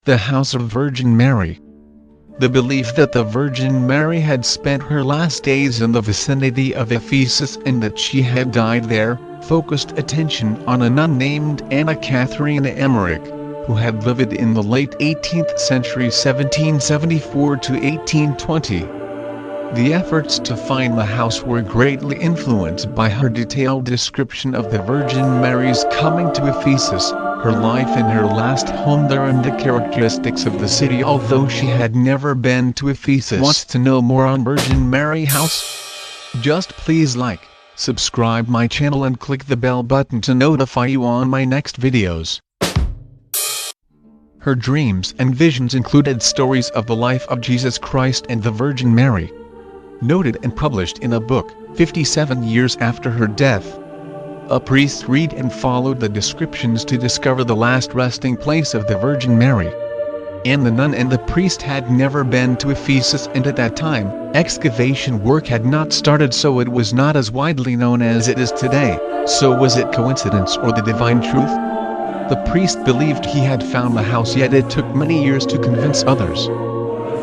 The House of Virgin Mary. The belief that the Virgin Mary had spent her last days in the vicinity of Ephesus and that she had died there, focused attention on a nun named Anna Catherine Emmerich, who had lived in the late 18th century 1774 to 1820. The efforts to find the house were greatly influenced by her detailed description of the Virgin Mary's coming to Ephesus, her life in her last home there and the characteristics of the city. Although she had never been to Ephesus. Wants to know more on Virgin Mary House? Just please like, subscribe my channel and click the bell button to notify you on my next videos. Her dreams and visions included stories of the life of Jesus Christ and the Virgin Mary. Noted and published in a book, 57 years after her death. A priest read and followed the descriptions to discover the last resting place of the Virgin Mary. And the nun and the priest had never been to Ephesus, and at that time, excavation work had not started, so it was not as widely known as it is today. So was it coincidence or the divine truth? The priest believed he had found the house, yet it took many years to convince others.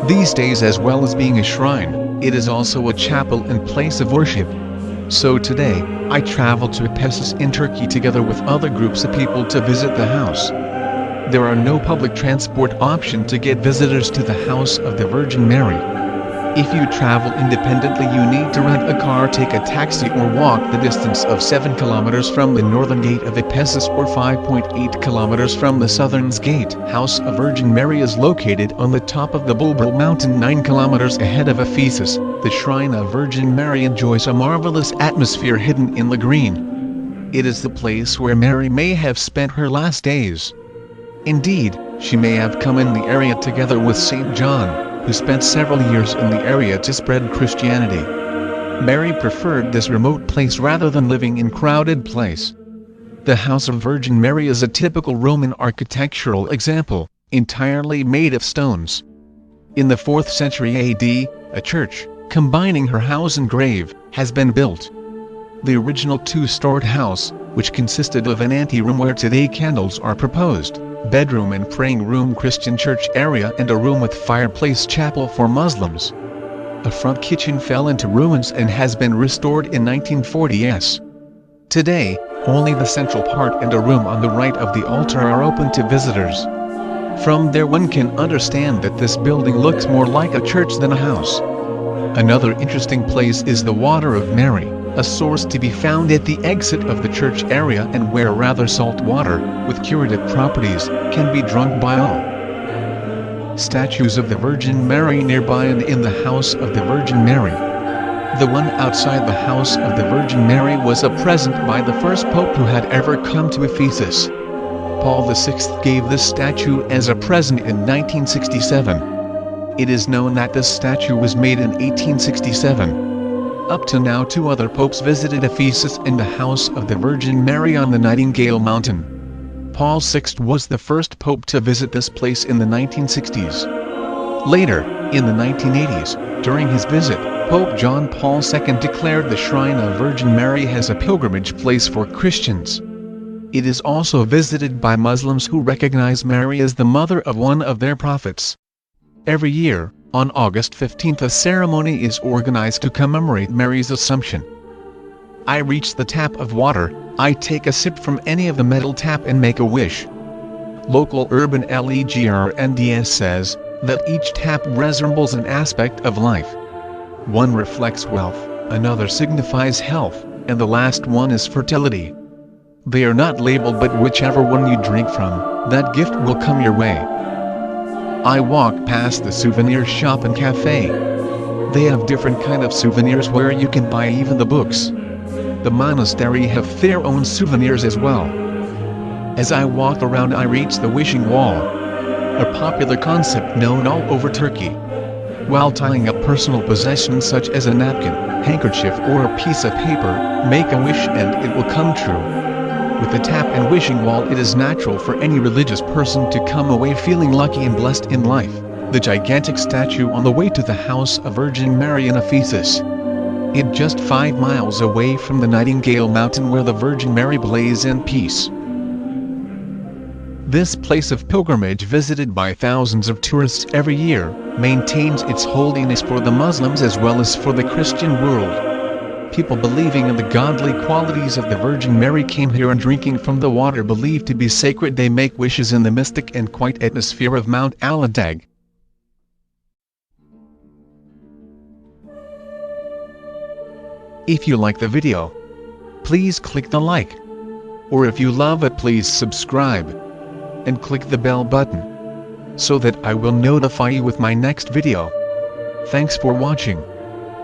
These days, as well as being a shrine, it is also a chapel and place of worship. So today, I travel to Ephesus in Turkey together with other groups of people to visit the house. There are no public transport option to get visitors to the house of the Virgin Mary. If you travel independently, you need to rent a car, take a taxi, or walk the distance of 7 kilometers from the northern gate of Ephesus or 5.8 kilometers from the southern gate. House of Virgin Mary is located on the top of the Papal mountain 9 kilometers ahead of Ephesus. The shrine of Virgin Mary enjoys a marvelous atmosphere hidden in the green. It is the place where Mary may have spent her last days. Indeed, she may have come in the area together with St. John, who spent several years in the area to spread Christianity. Mary preferred this remote place rather than living in crowded place. The House of Virgin Mary is a typical Roman architectural example, entirely made of stones. In the 4th century AD, a church, combining her house and grave, has been built. The original two-storied house, which consisted of an anteroom where today candles are proposed, bedroom and praying room Christian church area, and a room with fireplace chapel for Muslims. A front kitchen fell into ruins and has been restored in 1940s. Today, only the central part and a room on the right of the altar are open to visitors. From there one can understand that this building looks more like a church than a house. Another interesting place is the Water of Mary, a source to be found at the exit of the church area and where rather salt water, with curative properties, can be drunk by all. Statues of the Virgin Mary nearby and in the House of the Virgin Mary. The one outside the House of the Virgin Mary was a present by the first pope who had ever come to Ephesus. Paul VI gave this statue as a present in 1967. It is known that this statue was made in 1867. Up to now 2 other popes visited Ephesus and the House of the Virgin Mary on the Nightingale Mountain. Paul VI was the first pope to visit this place in the 1960s. Later, in the 1980s, during his visit, Pope John Paul II declared the Shrine of Virgin Mary as a pilgrimage place for Christians. It is also visited by Muslims who recognize Mary as the mother of one of their prophets. Every year, on August 15th, a ceremony is organized to commemorate Mary's Assumption. I reach the tap of water, I take a sip from any of the metal tap and make a wish. Local urban legends says that each tap resembles an aspect of life. One reflects wealth, another signifies health, and the last one is fertility. They are not labeled, but whichever one you drink from, that gift will come your way. I walk past the souvenir shop and cafe. They have different kind of souvenirs where you can buy even the books. The monastery have their own souvenirs as well. As I walk around, I reach the wishing wall, a popular concept known all over Turkey. While tying up personal possessions such as a napkin, handkerchief, or a piece of paper, make a wish and it will come true. With the tap and wishing wall, it is natural for any religious person to come away feeling lucky and blessed in life. The gigantic statue on the way to the House of Virgin Mary in Ephesus. It just 5 miles away from the Nightingale Mountain where the Virgin Mary lays in peace. This place of pilgrimage, visited by thousands of tourists every year, maintains its holiness for the Muslims as well as for the Christian world. People believing in the godly qualities of the Virgin Mary came here, and drinking from the water believed to be sacred, they make wishes in the mystic and quiet atmosphere of Mount Aladag. If you like the video, please click the like, or if you love it, please subscribe and click the bell button so that I will notify you with my next video. Thanks for watching.